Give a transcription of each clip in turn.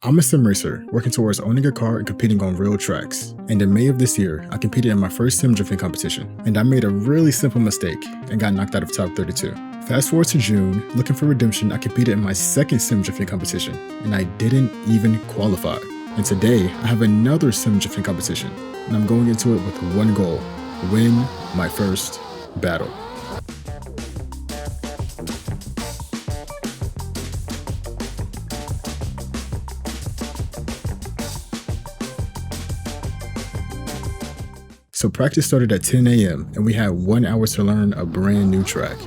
I'm a sim racer, working towards owning a car and competing on real tracks. And in May of this year, I competed in my first sim drifting competition, and I made a really simple mistake and got knocked out of top 32. Fast forward to June, looking for redemption, I competed in my second sim drifting competition, and I didn't even qualify. And today, I have another sim drifting competition, and I'm going into it with one goal: win my first battle. So practice started at 10 a.m. and we had 1 hour to learn a brand new track.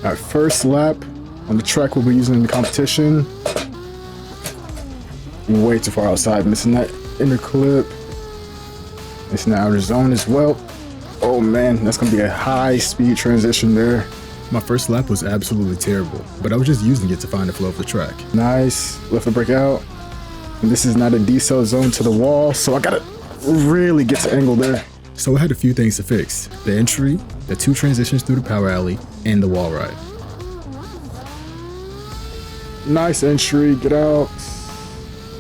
Our first lap on the track we'll be using in the competition. Way too far outside, missing that inner clip. Missing the outer zone as well. Oh man, that's gonna be a high speed transition there. My first lap was absolutely terrible, but I was just using it to find the flow of the track. Nice, left foot break out. And this is not a decel zone to the wall, so I gotta really get to angle there. So I had a few things to fix: the entry, the two transitions through the power alley, and the wall ride. Nice entry, get out.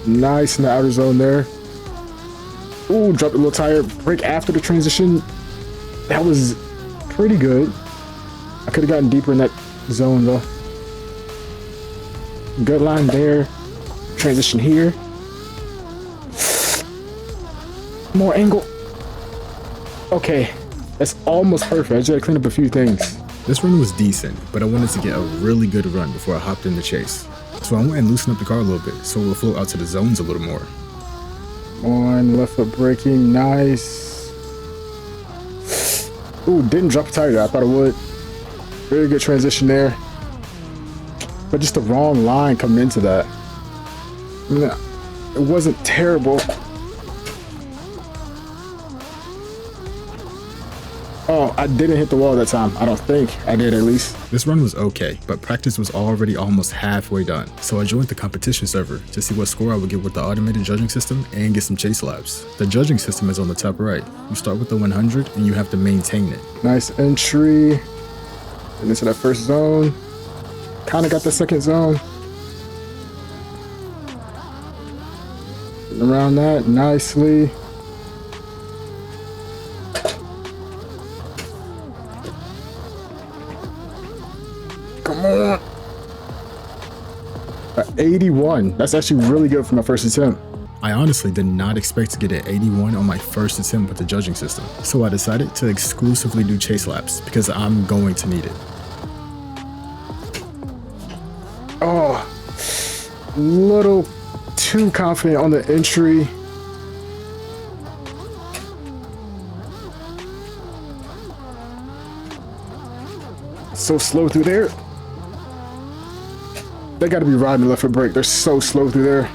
Nice in the outer zone there. Ooh, dropped a little tire, brake after the transition. That was pretty good. I could have gotten deeper in that zone though. Good line there. Transition here. More angle. Okay, that's almost perfect. I just had to clean up a few things. This run was decent, but I wanted to get a really good run before I hopped in the chase. So I went and loosened up the car a little bit so it will float out to the zones a little more. On left foot braking, nice. Ooh, didn't drop a tire there. I thought it would. Very good transition there. But just the wrong line coming into that. I mean, it wasn't terrible. Oh, I didn't hit the wall that time. I don't think I did, at least. This run was okay, but practice was already almost halfway done. So I joined the competition server to see what score I would get with the automated judging system and get some chase laps. The judging system is on the top right. You start with the 100 and you have to maintain it. Nice entry. And into that first zone. Kind of got the second zone. Getting around that nicely. Come on. 81. That's actually really good for my first attempt. I honestly did not expect to get an 81 on my first attempt with the judging system. So I decided to exclusively do chase laps because I'm going to need it. Oh, little too confident on the entry. So slow through there. They got to be riding the left foot brake. They're so slow through there.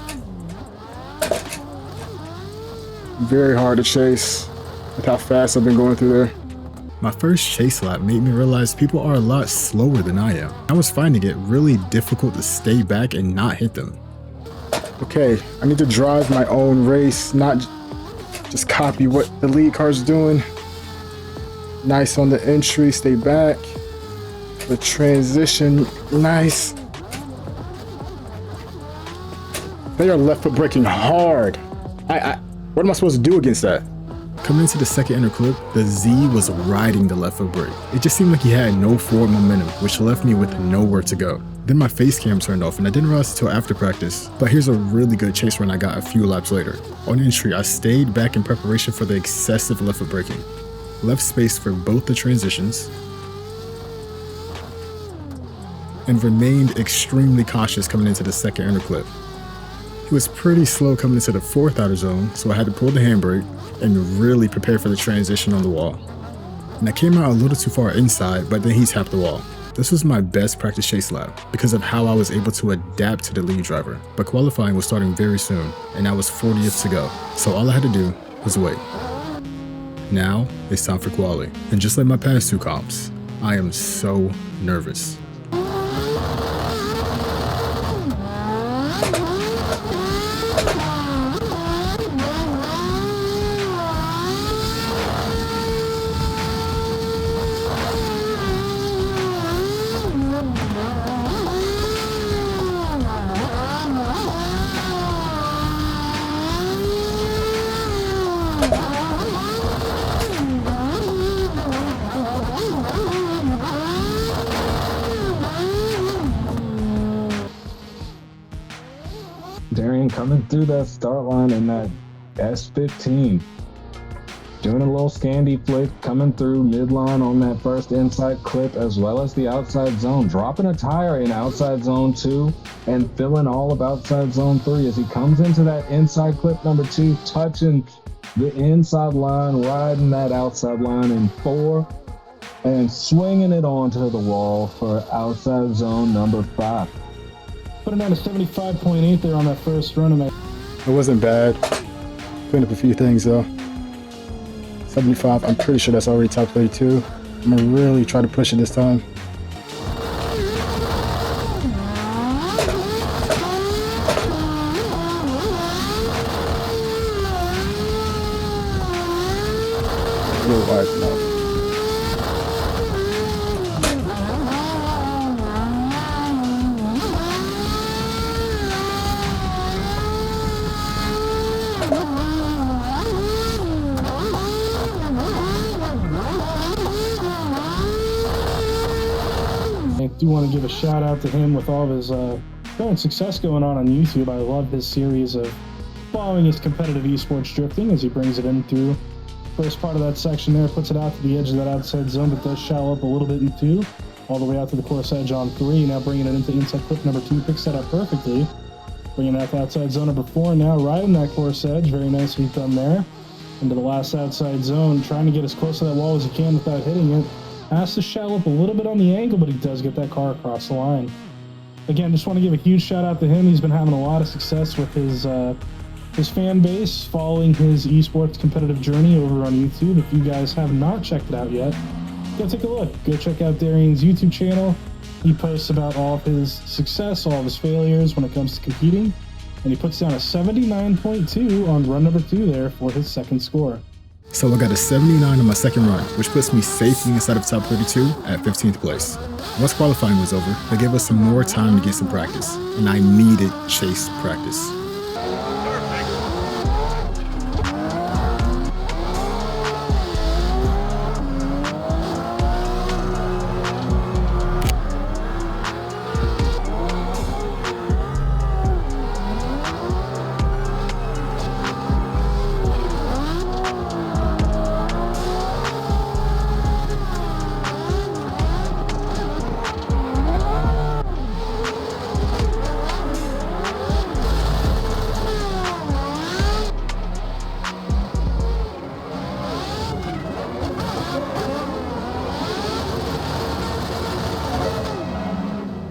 Very hard to chase with how fast I've been going through there. My first chase lap made me realize people are a lot slower than I am. I was finding it really difficult to stay back and not hit them. Okay, I need to drive my own race, not just copy what the lead car's doing. Nice on the entry, stay back. The transition, nice. They are left foot braking hard. What am I supposed to do against that? Coming into the second inner clip, the Z was riding the left foot brake. It just seemed like he had no forward momentum, which left me with nowhere to go. Then my face cam turned off and I didn't realize until after practice. But here's a really good chase run I got a few laps later. On entry, I stayed back in preparation for the excessive left foot braking. Left space for both the transitions, and remained extremely cautious coming into the second inner clip. He was pretty slow coming into the fourth outer zone, so I had to pull the handbrake and really prepare for the transition on the wall. And I came out a little too far inside, but then he tapped the wall. This was my best practice chase lap because of how I was able to adapt to the lead driver. But qualifying was starting very soon, and I was 40th to go, so all I had to do was wait. Now it's time for quali, and just like my past two comps, I am so nervous. Darian coming through that start line in that S15. Doing a little Scandi flick, coming through midline on that first inside clip as well as the outside zone. Dropping a tire in outside zone 2 and filling all of outside zone 3 as he comes into that inside clip number 2, touching the inside line, riding that outside line in 4, and swinging it onto the wall for outside zone number 5. Putting down a 75.8 there on that first run. And It wasn't bad. Cleaned up a few things though. 75, I'm pretty sure that's already top 32. I'm gonna really try to push it this time. A little wide enough. I do want to give a shout out to him with all of his current success going on YouTube. I love his series of following his competitive esports drifting as he brings it in through first part of that section there, puts it out to the edge of that outside zone, but does shallow up a little bit in 2, all the way out to the course edge on 3. Now bringing it into inside clip number 2, picks that up perfectly. Bringing that to outside zone number 4, now riding that course edge, very nicely done there. Into the last outside zone, trying to get as close to that wall as he can without hitting it. Has to shallow up a little bit on the angle, but he does get that car across the line. Again, just want to give a huge shout out to him. He's been having a lot of success with his fan base, following his esports competitive journey over on YouTube. If you guys have not checked it out yet, go take a look. Go check out Darian's YouTube channel. He posts about all of his success, all of his failures when it comes to competing, and he puts down a 79.2 on run number 2 there for his second score. So I got a 79 on my second run, which puts me safely inside of top 32 at 15th place. Once qualifying was over, they gave us some more time to get some practice, and I needed chase practice.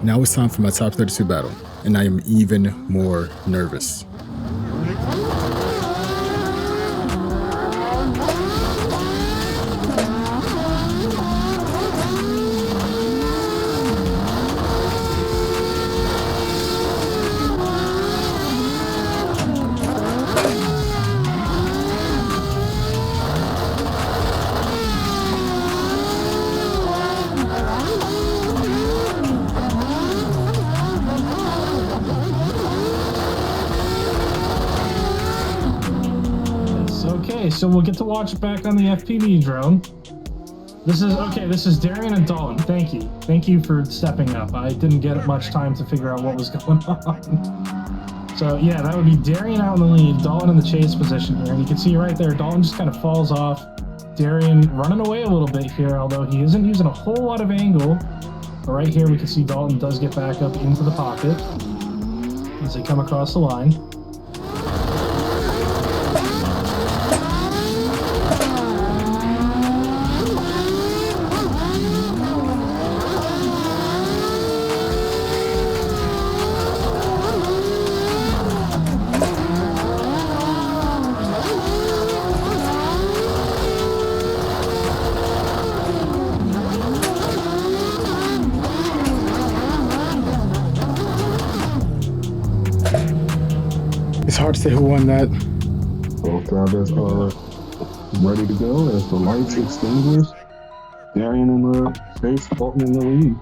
Now it's time for my top 32 battle, and I am even more nervous. Okay, so we'll get to watch it back on the FPV drone. This is Darian and Dalton. Thank you for stepping up. I didn't get much time to figure out what was going on. So yeah, that would be Darian out in the lead, Dalton in the chase position here. And you can see right there, Dalton just kind of falls off. Darian running away a little bit here, although he isn't using a whole lot of angle. But right here, we can see Dalton does get back up into the pocket as they come across the line. It's hard to say who won that. Both drivers are ready to go as the lights extinguish. Darian in the chase, Dalton in the lead.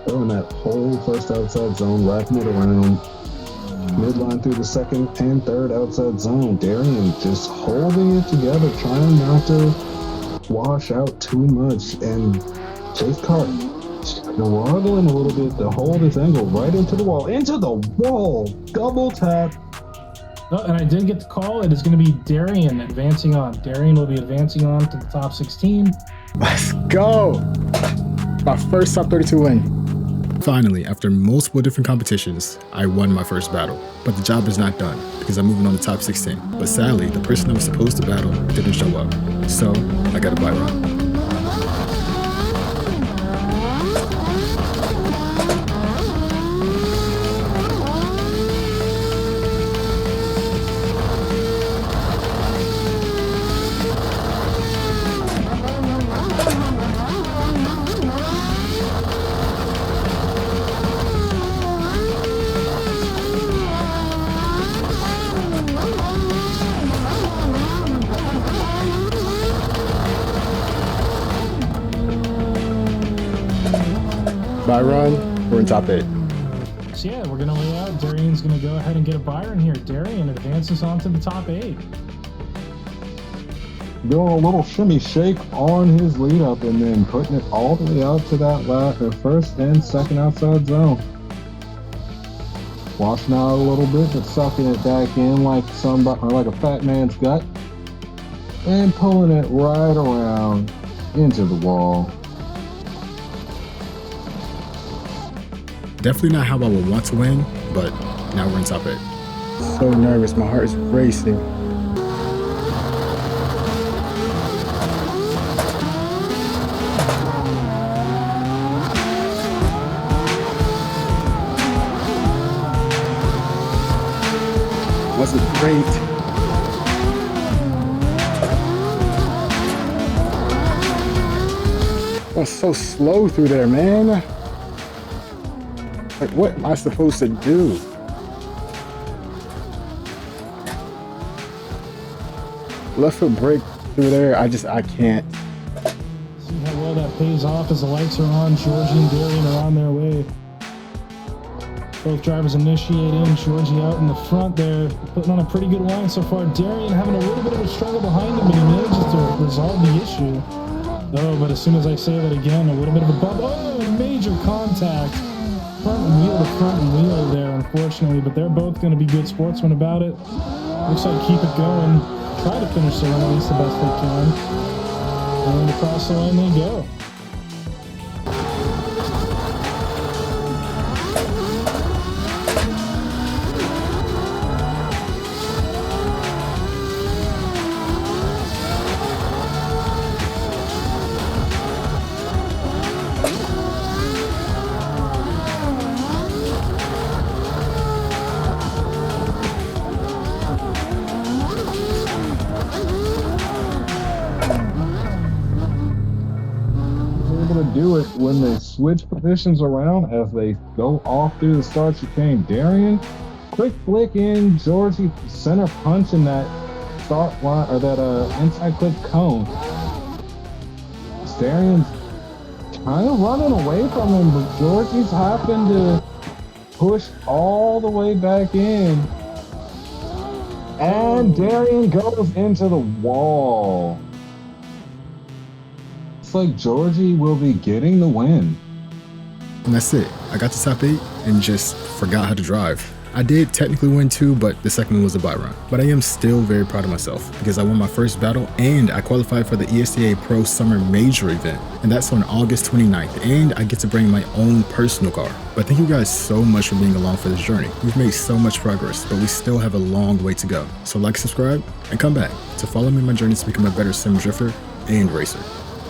Throwing that whole first outside zone, wrapping it around. Midline through the second and third outside zone. Darian just holding it together, trying not to wash out too much. And chase car Struggling a little bit to hold his angle right into the wall. Into the wall! Double tap. Oh, and I did get the call. It is going to be Darian advancing on. Darian will be advancing on to the top 16. Let's go! My first top 32 win. Finally, after multiple different competitions, I won my first battle. But the job is not done, because I'm moving on to top 16. But sadly, the person I was supposed to battle didn't show up. So, I got a bye run. Bye run, we're in top 8. So yeah, we're going to lay out. Darian's going to go ahead and get a buyer in here. Darian advances on to the top 8. Doing a little shimmy shake on his lead up and then putting it all the way out to that first and second outside zone. Washing out a little bit, but sucking it back in like a fat man's gut. And pulling it right around into the wall. Definitely not how I would want to win, but now we're in top 8. So nervous, my heart is racing. Wasn't great. I was so slow through there, man. Like, what am I supposed to do? Left foot brake through there, I can't. See how well that pays off as the lights are on. Georgie and Darian are on their way. Both drivers initiate in. Georgie out in the front there, putting on a pretty good line so far. Darian having a little bit of a struggle behind him, but he manages to resolve the issue. Oh, but as soon as I say that again, a little bit of a bump. Oh, major contact. Front wheel to front wheel there, unfortunately, but they're both going to be good sportsmen about it. Looks like keep it going. Try to finish the run at least the best they can. And across the line they go. To do it when they switch positions around as they go off through the start chicane. Darian, quick flick in, Georgie center punch in that start line or that inside clip cone. Darian's kind of running away from him, but Georgie's having to push all the way back in. And Darian goes into the wall. Like Georgie will be getting the win. And that's it. I got to top 8 and just forgot how to drive. I did technically win 2, but the second one was a bye run. But I am still very proud of myself because I won my first battle and I qualified for the ESDA Pro Summer Major event. And that's on August 29th. And I get to bring my own personal car. But thank you guys so much for being along for this journey. We've made so much progress, but we still have a long way to go. So like, subscribe, and come back to follow me on my journey to become a better sim drifter and racer.